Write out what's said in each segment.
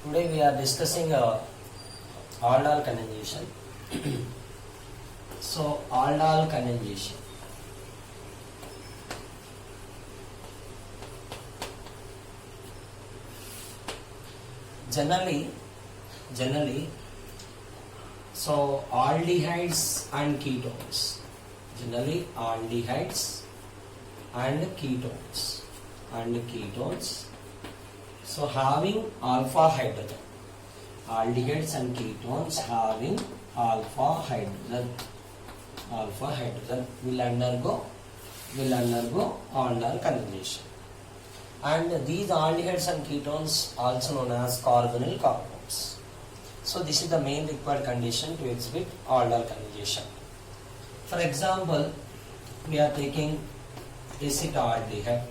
Today we are discussing aldol condensation. So aldol condensation. Generally, so aldehydes and ketones. Generally, aldehydes and ketones. So having alpha hydrogen. Aldehydes and ketones having alpha hydrogen will undergo aldol condensation. And these aldehydes and ketones also known as carbonyl compounds. So this is the main required condition to exhibit aldol condensation. For example, we are taking acetaldehyde.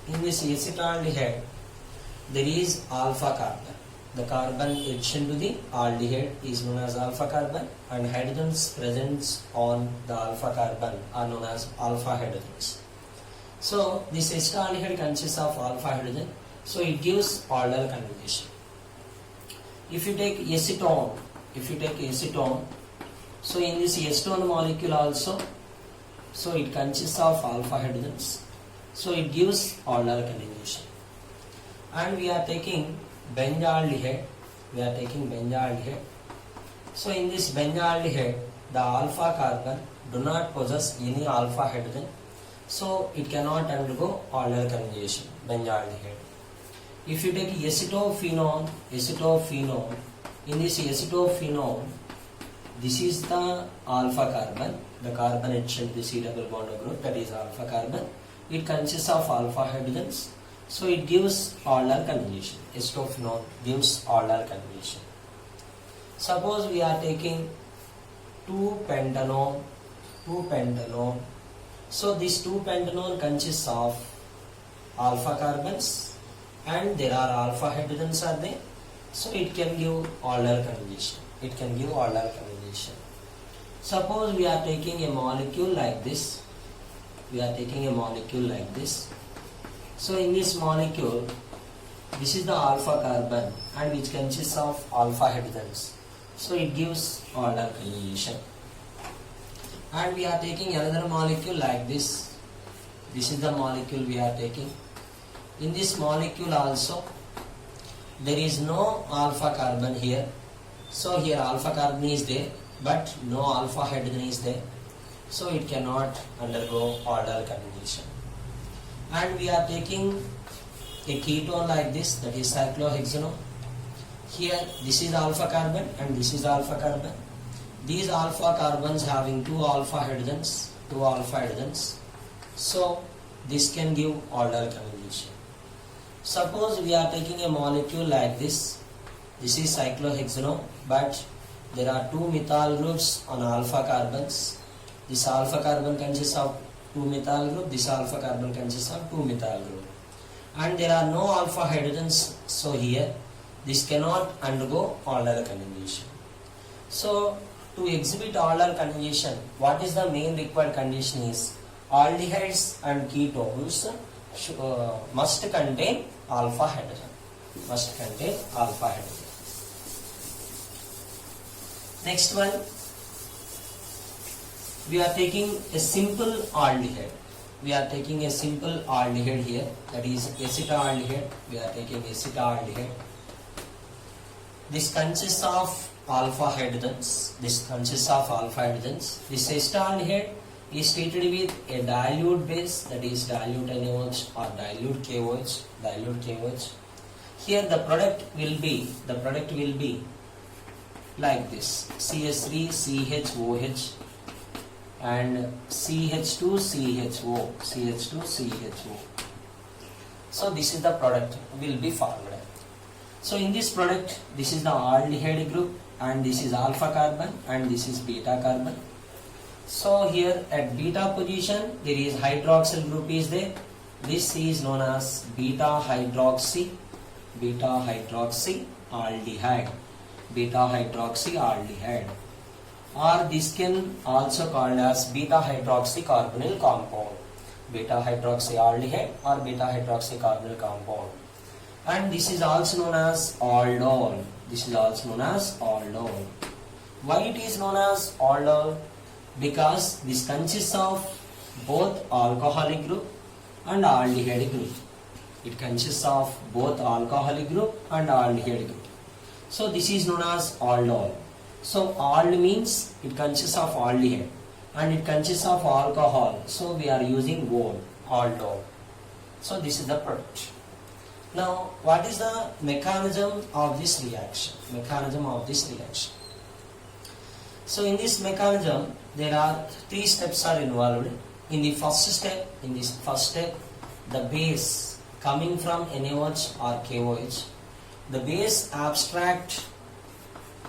In this acetaldehyde, there is alpha carbon. The carbon etched into the aldehyde is known as alpha carbon, and hydrogens present on the alpha carbon are known as alpha hydrogens. So this acetaldehyde consists of alpha hydrogen, so it gives aldol condensation. If you take acetone, so in this acetone molecule also, so it consists of alpha hydrogens, so it gives aldol condensation. And we are taking benzaldehyde. So in this benzaldehyde, the alpha carbon do not possess any alpha hydrogen, so it cannot undergo aldol condensation. Benzaldehyde. If you take acetophenone, in this acetophenone, this is the alpha carbon, the carbon etched into the C double bond group, that is alpha carbon. It consists of alpha hydrogens, so it gives aldol condensation. Acetophenone gives aldol condensation. Suppose we are taking 2-pentanone. So this 2-pentanone consists of alpha carbons and there are alpha hydrogens are there, so it can give aldol condensation. Suppose we are taking a molecule like this. So in this molecule, this is the alpha carbon and which consists of alpha hydrogens, so it gives aldol condensation. And we are taking another molecule like this. This is the molecule we are taking. In this molecule also, there is no alpha carbon here. So here alpha carbon is there, but no alpha hydrogen is there. So it cannot undergo aldol condensation. And we are taking a ketone like this, that is cyclohexanone. Here this is alpha carbon and this is alpha carbon. These alpha carbons having two alpha hydrogens. So this can give aldol condensation. Suppose we are taking a molecule like this. This is cyclohexanone, but there are two methyl groups on alpha carbons. This alpha carbon consists of two methyl group. This alpha carbon consists of two methyl group. And there are no alpha hydrogens. So here this cannot undergo aldol condensation. So to exhibit aldol condensation, what is the main required condition is aldehydes and ketones must contain alpha hydrogen. Next one, we are taking a simple aldehyde. Here, that is acetaldehyde. We are taking acetaldehyde. This consists of alpha hydrogens. This acetaldehyde is treated with a dilute base, that is dilute NaOH or dilute KOH. Here the product will be like this: CH3CHOH and CH2CHO. So this is the product will be formed. So in this product, this is the aldehyde group and this is alpha carbon and this is beta carbon. So here at beta position there is hydroxyl group is there. This is known as beta hydroxy aldehyde. Or this can also called as beta hydroxy carbonyl compound. Beta hydroxy aldehyde or beta hydroxy carbonyl compound. and this is also known as aldol. This is also known as aldol. Why it is known as aldol? Because this consists of both alcoholic group and aldehyde group. It consists of both alcoholic group and aldehyde group. So this is known as aldol. So ald means it consists of aldehyde and it consists of alcohol. So we are using word aldol. So this is the product. Now what is the mechanism of this reaction? Mechanism of this reaction. So in this mechanism there are 3 steps are involved. In the first step, the base coming from NaOH or KOH, the base abstract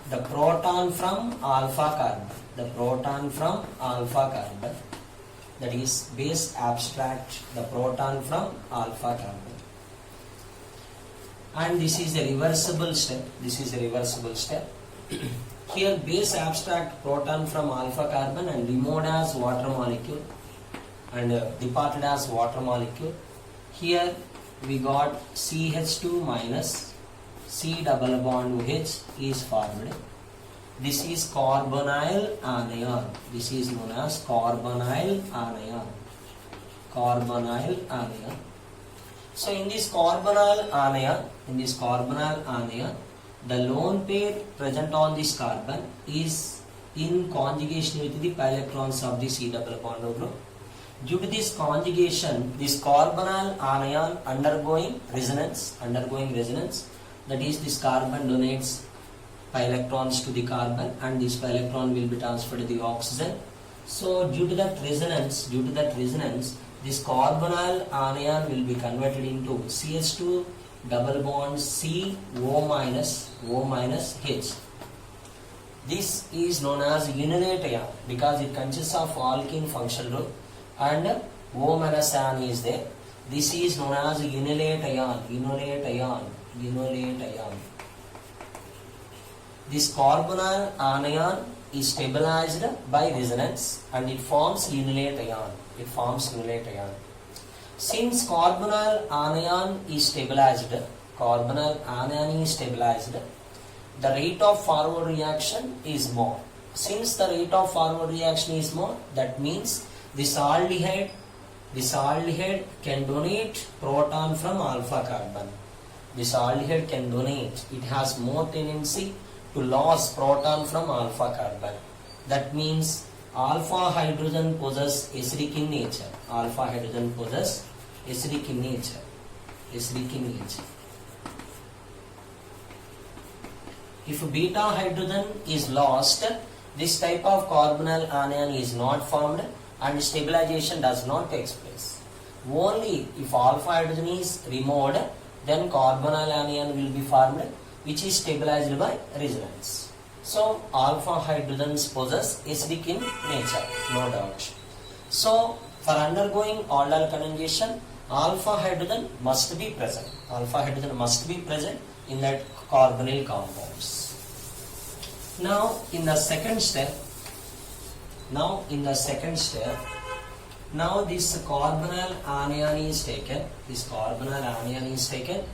the proton from alpha carbon. The proton from alpha carbon. That is, base abstract the proton from alpha carbon. And this is a reversible step. This is a reversible step. Here base abstract proton from alpha carbon and removed as water molecule and departed as water molecule. Here we got CH2 minus C double bond H is formed. This is carbonyl anion. This is known as carbonyl anion. Carbonyl anion. So in this carbonyl anion, the lone pair present on this carbon is in conjugation with the pi electrons of the C double bond group. Due to this conjugation, this carbonyl anion undergoing resonance, that is, this carbon donates pi electrons to the carbon and this pi electron will be transferred to the oxygen. So due to that resonance, this carbonyl anion will be converted into CH2 double bond C O minus H. This is known as unilate ion because it consists of alkene functional group and O minus ion is there. This is known as unilate ion. This carbonyl anion is stabilized by resonance and it forms unilate ion. Since carbonyl anion is stabilized, the rate of forward reaction is more. Since the rate of forward reaction is more, that means this aldehyde can donate proton from alpha carbon. This aldehyde can donate. It has more tendency to lose proton from alpha carbon. That means alpha hydrogen possesses acidic in nature. If beta hydrogen is lost, this type of carbonyl anion is not formed and stabilization does not take place. Only if alpha hydrogen is removed, then carbonyl anion will be formed, which is stabilized by resonance. So alpha hydrogens possess acidic in nature, no doubt. So for undergoing aldol conjugation, alpha hydrogen must be present. In that carbonyl compounds. Now in the second step, this carbonyl anion is taken.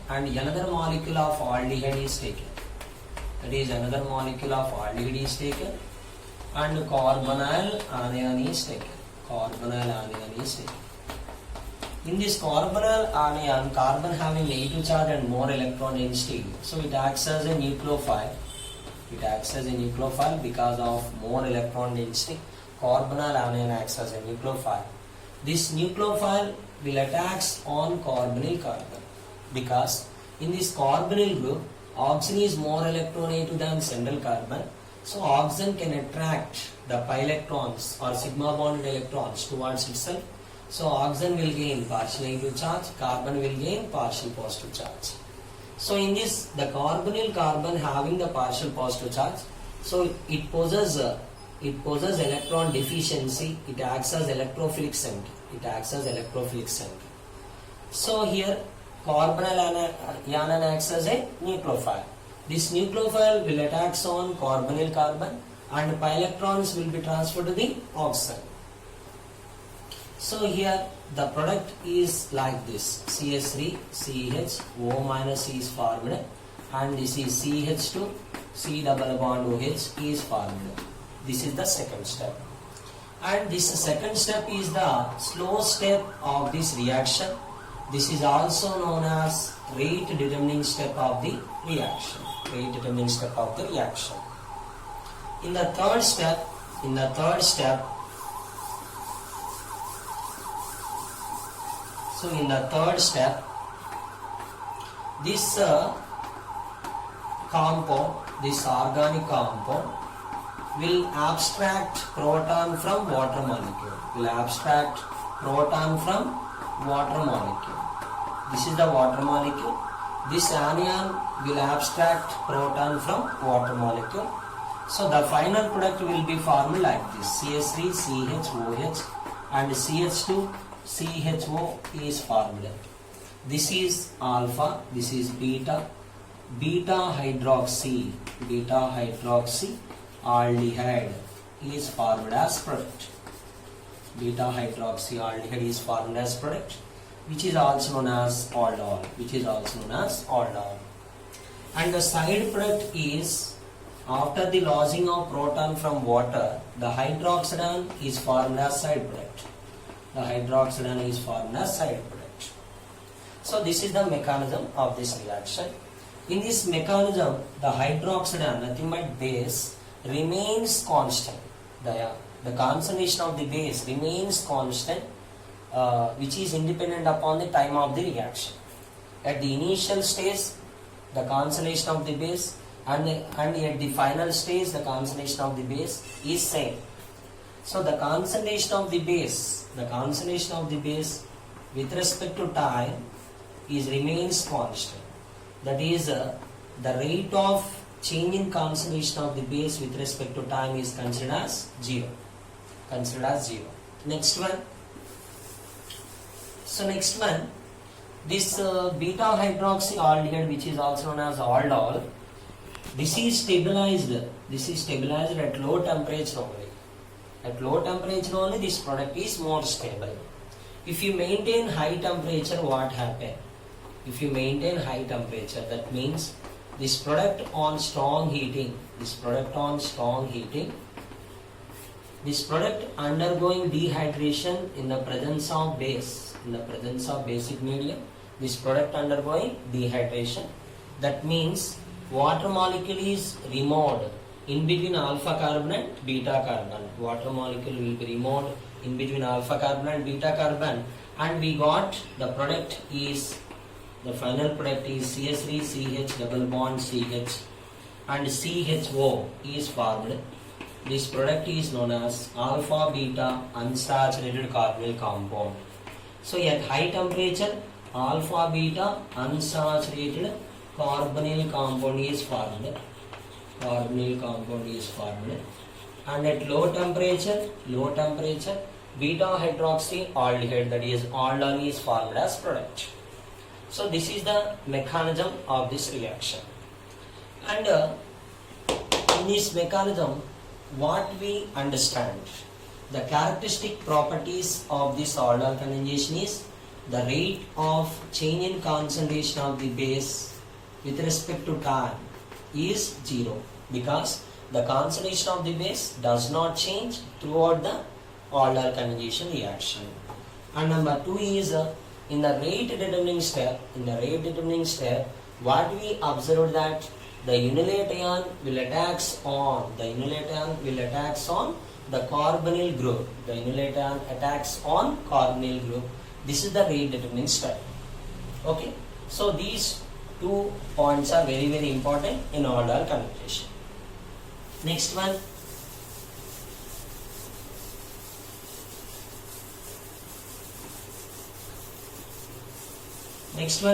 And another molecule of aldehyde is taken. That is, another molecule of aldehyde is taken and carbonyl anion is taken. In this carbonyl anion, carbon having negative charge and more electron density, so it acts as a nucleophile. Because of more electron density. Carbonyl anion acts as a nucleophile. This nucleophile will attack on carbonyl carbon because in this carbonyl group, oxygen is more electronegative than central carbon. So oxygen can attract the pi electrons or sigma bonded electrons towards itself. So oxygen will gain partial negative charge, carbon will gain partial positive charge. So in this, the carbonyl carbon having the partial positive charge, so it possesses electron deficiency. It acts as electrophilic center. So here carbonyl anion acts as a nucleophile. This nucleophile will attack on carbonyl carbon and pi electrons will be transferred to the oxygen. So here the product is like this: CH3 CH O minus is formed, and this is CH2 C double bond OH is formed. This is the second step, and this second step is the slow step of this reaction. This is also known as rate determining step of the reaction. Rate determining step of the reaction. In the third step, this compound, this organic compound will abstract proton from water molecule. This is the water molecule. This anion will abstract proton from water molecule. So the final product will be formed like this: CH3 CHOH and CH2 CHO is formed. This is alpha, this is beta. Beta hydroxy aldehyde is formed as product. Beta hydroxy aldehyde is formed as product, which is also known as aldol. And the side product is, after the losing of proton from water, the hydroxidane is formed as side product. So this is the mechanism of this reaction. In this mechanism, the hydroxidane, nothing but base, remains constant. The concentration of the base remains constant, which is independent upon the time of the reaction. At the initial stage, the concentration of the base, and at the final stage, the concentration of the base is same. So the concentration of the base with respect to time remains constant. That is, the rate of change in concentration of the base with respect to time is considered as zero. Next one. This beta hydroxy aldehyde, which is also known as aldol, this is stabilized at low temperature only. At low temperature only, this product is more stable. If you maintain high temperature, what happens? If you maintain high temperature, that means this product on strong heating, this product undergoing dehydration in the presence of basic medium, this product undergoing dehydration. That means water molecule is removed in between alpha carbon and beta carbon. Water molecule will be removed in between alpha carbon and beta carbon, and we got the final product is CH3 CH double bond CH and CHO is formed. This product is known as alpha beta unsaturated carbonyl compound. So at high temperature, alpha beta unsaturated carbonyl compound is formed. And at low temperature, beta hydroxy aldehyde, that is aldol, is formed as product. So this is the mechanism of this reaction. And in this mechanism, what we understand, the characteristic properties of this aldol condensation is the rate of change in concentration of the base with respect to time is zero, because the concentration of the base does not change throughout the aldol condensation reaction. And number two is in the rate determining step, what we observed that the unilation will attacks on the carbonyl group. This is the rate determining step. Okay, so these 2 points are very, very important in aldol condensation. Next one.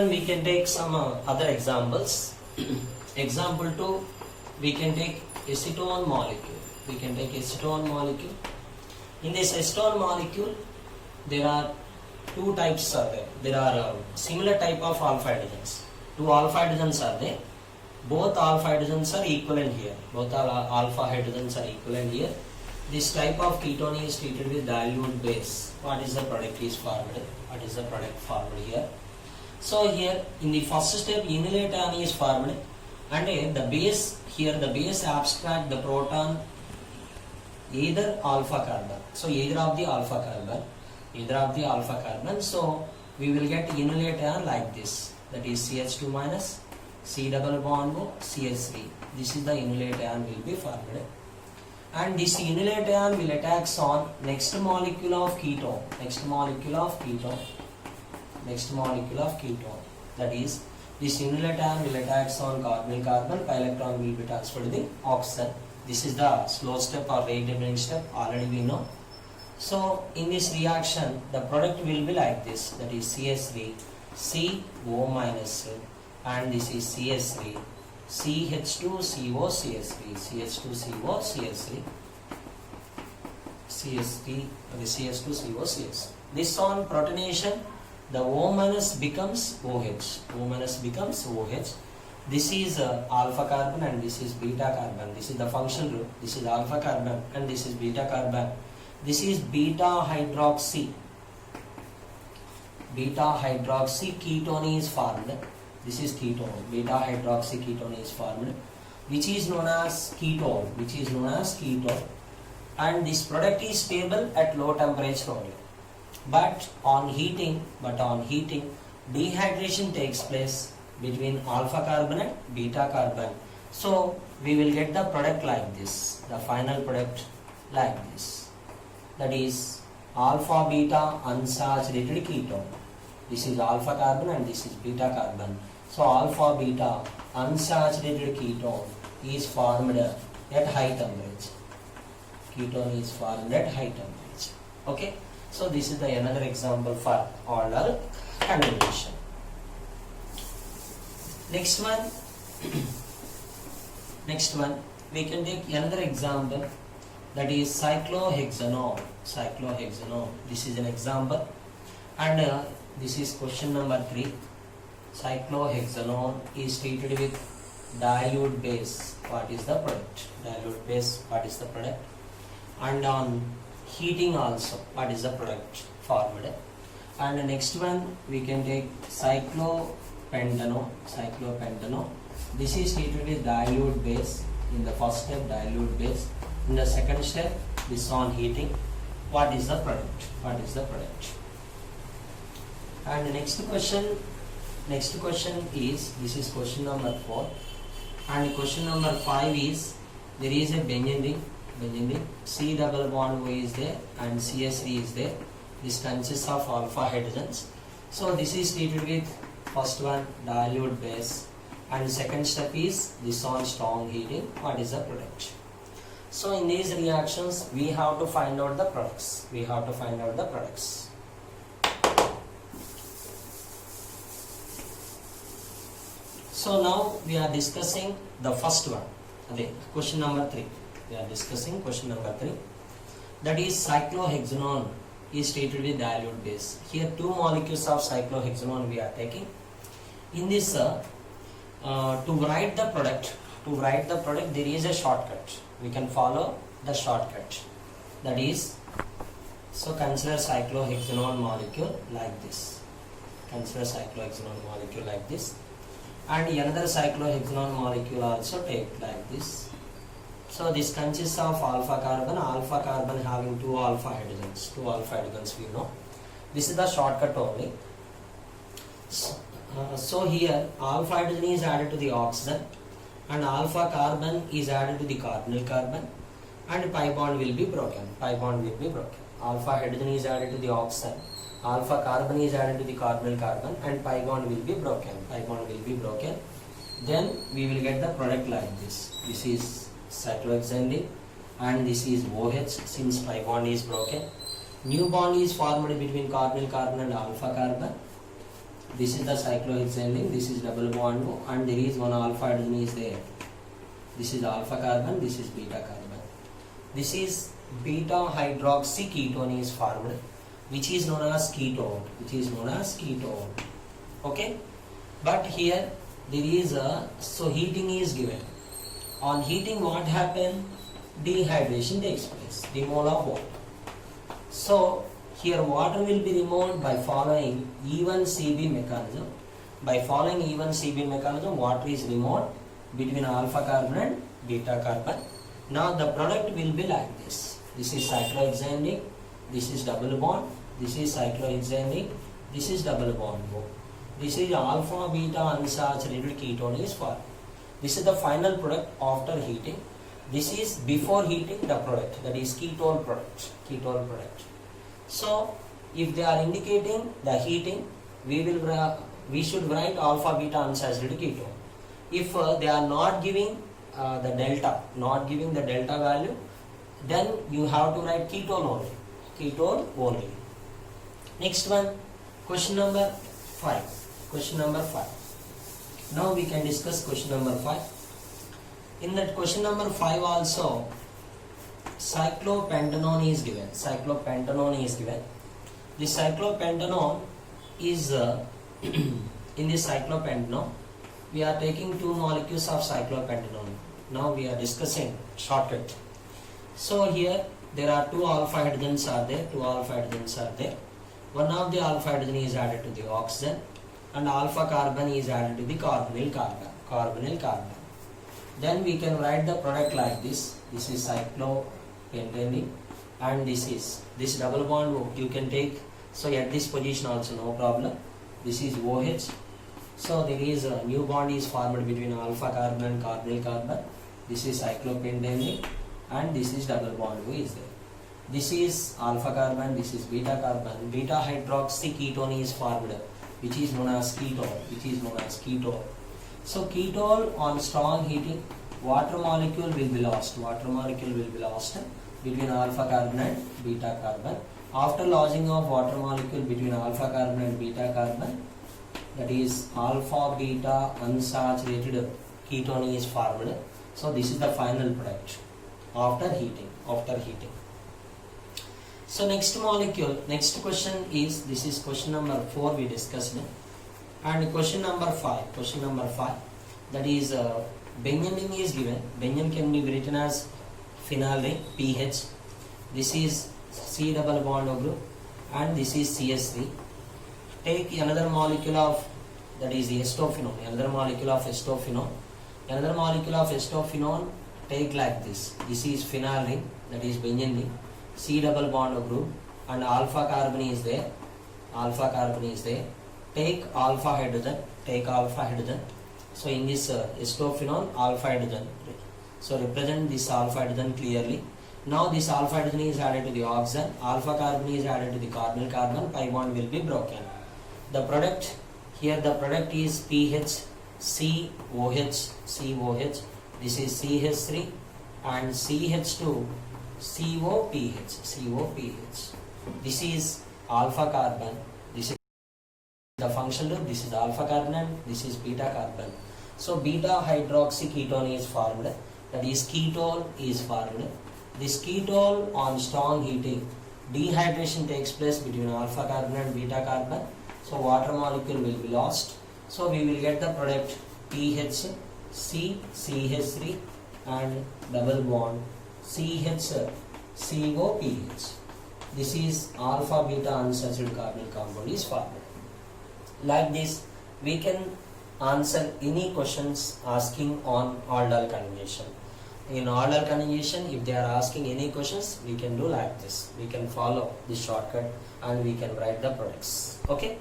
We can take some other examples. Example 2, we can take acetone molecule. In this acetone molecule, there are 2 types are there. There are similar type of alpha hydrogens. 2 alpha hydrogens are there. Both alpha hydrogens are equivalent here. this type of ketone is treated with dilute base. What is the product is formed? What is the product formed here? So here in the first step enolate ion is formed, and the base here, the base abstract the proton either alpha carbon. So either of the alpha carbon. So we will get enolate ion like this. That is CH2 minus C double bond O CH3. This is the enolate ion will be formed. And this enolate ion will attacks on next molecule of ketone. That is, this enolate ion will attacks on carbonyl carbon. Pi electron will be transferred to the oxygen. This is the slow step or rate limiting step. Already we know. So in this reaction, the product will be like this. That is CH3 CO minus, and this is CH3 CH2CO CH3 CH2CO CH3 CH2CO CH. This on protonation, the O minus becomes OH. This is alpha carbon and this is beta carbon. This is the functional group. This is alpha carbon and this is beta carbon. This is beta hydroxy ketone is formed. This is ketone. Beta hydroxy ketone is formed, which is known as ketone. And this product is stable at low temperature only. But on heating, dehydration takes place between alpha carbon and beta carbon. So we will get the product like this. The final product like this. That is alpha beta unsaturated ketone. This is alpha carbon and this is beta carbon. So alpha beta unsaturated ketone is formed at high temperature. Okay. So this is the another example for Euler condensation. Next one, we can take another example, that is cyclohexanol. This is an example, and this is question number 3. Cyclohexanol is treated with dilute base. What is the product? And on heating also, what is the product formed? And the next one we can take cyclopentano. This is treated with dilute base. In the first step, dilute base. In the second step, this on heating. What is the product? And the next question is, this is question number 4. And question number 5 is, there is a benzene ring. C double bond O is there and CH3 is there. This consists of alpha hydrogens. So this is treated with first one dilute base, and second step is this on strong heating. What is the product? So in these reactions we have to find out the products. So now we are discussing the first one. Okay, question number 3. That is cyclohexanol is treated with dilute base. Here 2 molecules of cyclohexanol we are taking. In this, to write the product, there is a shortcut. We can follow the shortcut. That is, so consider cyclohexanol molecule like this. And another cyclohexanol molecule also take like this. So this consists of alpha carbon having 2 alpha hydrogens we know. This is the shortcut only. So here alpha hydrogen is added to the oxygen and alpha carbon is added to the carbonyl carbon, and pi bond will be broken. Alpha hydrogen is added to the oxygen, alpha carbon is added to the carbonyl carbon, and pi bond will be broken. Then we will get the product like this. This is cyclohexane and this is OH since pi bond is broken. New bond is formed between carbonyl carbon and alpha carbon. This is the cyclohexane, this is double bond O, and there is one alpha hydrogen is there. This is alpha carbon, this is beta carbon. This is beta hydroxy ketone is formed, which is known as ketone. Okay, but here there is a, so heating is given. On heating what happened? dehydration takes place, removal of water. So here water will be removed by following E1CB mechanism. By following E1CB mechanism, water is removed between alpha carbon and beta carbon. Now the product will be like this. This is cyclohexane, this is double bond, this is cyclohexane, this is double bond. This is alpha beta unsaturated ketone is formed. This is the final product after heating. This is before heating the product, that is ketone product. Ketone product. So if they are indicating the heating, we should write alpha beta unsaturated ketone. If they are not giving the delta value, then you have to write ketone only. Next one, question number 5. Now we can discuss question number 5. In that question number 5 also, cyclopentanone is given. This cyclopentanone is in this cyclopentanone we are taking 2 molecules of cyclopentanone. Now we are discussing shortcut. So here there are 2 alpha hydrogens are there. One of the alpha hydrogen is added to the oxygen and alpha carbon is added to the carbonyl carbon. Then we can write the product like this. This is cyclopentane and this double bond you can take. So at this position also no problem. This is OH. So there is a new bond is formed between alpha carbon and carbonyl carbon. This is cyclopentane and this is double bond is there. This is alpha carbon, this is beta carbon. Beta hydroxy ketone is formed, which is known as ketone. So ketone on strong heating, water molecule will be lost between alpha carbon and beta carbon. After losing of water molecule between alpha carbon and beta carbon, that is alpha beta unsaturated ketone is formed. So this is the final product after heating. So next question is, this is question number 4 we discussed, and question number 5, that is benzene is given. Benzene can be written as phenyl ring, pH. This is C double bond O group and this is CS3. Take another molecule of, that is acetophenone, another molecule of acetophenone, take like this. This is phenyl ring, that is benzene, C double bond O group and alpha carbon is there. Take alpha hydrogen. So in this acetophenone, alpha hydrogen. So represent this alpha hydrogen clearly. Now this alpha hydrogen is added to the oxygen, alpha carbon is added to the carbonyl carbon, pi bond will be broken. The product is pH COH. This is CH3 and CH2 COPH. This is alpha carbon. This is the functional group. This is alpha carbon and this is beta carbon. So beta hydroxy ketone is formed. That is ketone is formed. This ketone on strong heating, dehydration takes place between alpha carbon and beta carbon. So water molecule will be lost. So we will get the product PHC CH3 and double bond CHCOPH. This is alpha beta unsaturated carbonyl compound is formed. Like this, we can answer any questions asking on aldol conjugation. In aldol conjugation, if they are asking any questions, we can do like this. We can follow this shortcut and we can write the products. Okay.